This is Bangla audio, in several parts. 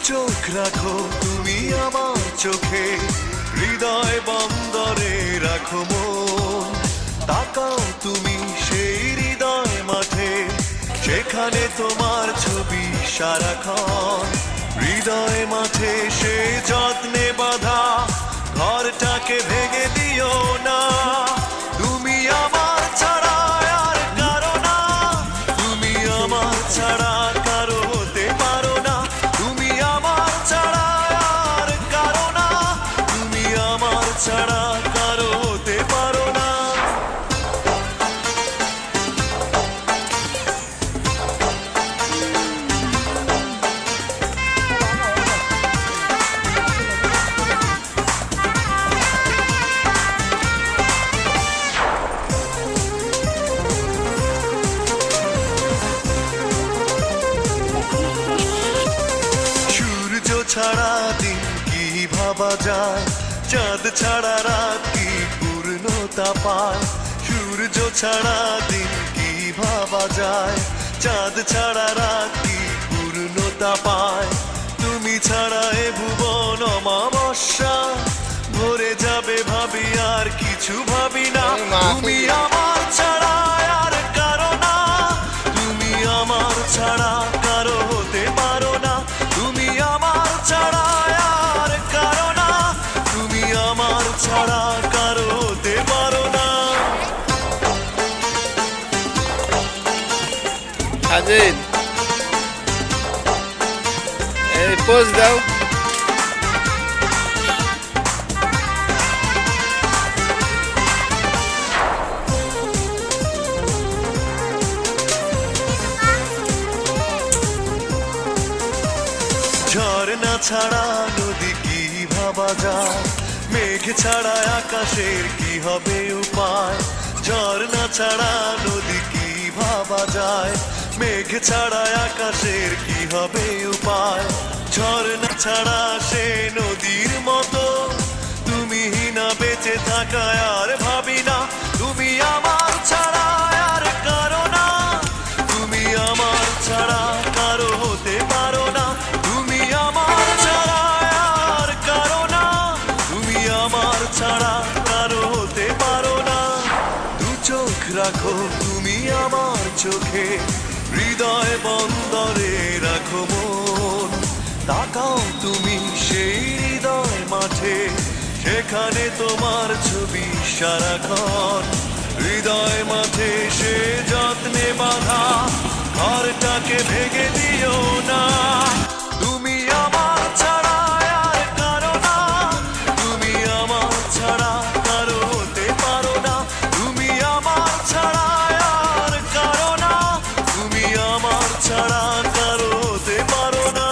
চোখ রাখো তুমি আমার চোখে, হৃদয় বন্দরে রাখো মন। তাকাও তুমি সেই হৃদয় মাঠে, সেখানে তোমার ছবি সারাক্ষণ। হৃদয় মাঠে সে যত্নে বাঁধা ঘরটাকে ভেঙে দিও না। তুমি আমার ছাড়া আর কারো না, তুমি আমার ছাড়া কারো হতে পারো না। তুমি আমার ছাড়া আর কারো না, তুমি আমার ছাড়া কারো হতে পারো না। সূর্য ছাড়া দিন কি ভাবা যায়, চাঁদ ছাড়া রাত কি পূর্ণতা পায়। সূর্য ছাড়া দিন কি ভাবা যায়, চাঁদ ছাড়া রাত কি পূর্ণতা পায়। তুমি ছাড়া এ ভুবন অমাবস্যা, ভরে যাবে ভাবি আর কিছু ভাবি না। তুমি আমার ছাড়া আর কারো না, তুমি আমার ছাড়া কারো হতে পারো না। তুমি আমার ছাড়া আর কারো না, তুমি আমার ছাড়া কারো হতে পারো না। সাজিদ, এই পোজ দাও। ঝর্ণা ছাড়া নদী কি ভাবা যায়, মেঘ ছাড়া আকাশের কি হবে উপায়। ঝর্ণা ছাড়া নদী কি ভাবা যায়, মেঘ ছাড়া আকাশের কি হবে উপায়। ঝর্ণা ছাড়া সে নদীর মতো, তুমি না বেঁচে থাকা আর ভাবি না। তুমি আমার ছাড়া আর কারো না, তুমি আমার ছাড়া কারো হতে পারো না। তুমি আমার ছাড়া আর কারো না, তুমি আমার ছাড়া কারো হতে পারো না। দু চোখ রাখো তুমি আমার চোখে, হৃদয় বন্দরে রাখো মন। তাকাও তুমি সেই হৃদয় মাঠে, সেখানে তোমার ছবি সারাক্ষণ। হৃদয় মাঠে সে যত্নে বাঁধা ঘরটাকে ভেঙে দিও না। তুমি আমার ছাড়া আর কারো না, তুমি আমার ছাড়া কারো হতে পারো না। তুমি আমার ছাড়া আর কারো না, তুমি আমার ছাড়া কারো হতে পারো না।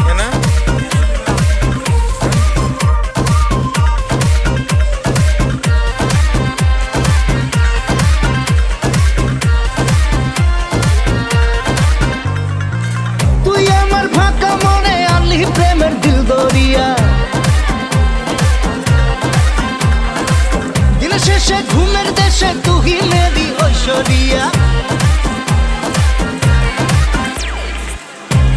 কেন? তুই আমার ফাঁকা মনে আনলি প্রেমের দিল দরিয়া। দিন শেষে ঘুমের দেশে তুই মেরি ঐশ্বরিয়া।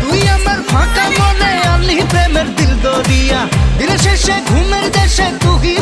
তুই আমার ফাঁকা মনে আনলি প্রেমের দিল দরিয়া। দিন শেষে ঘুমের দেশে তুই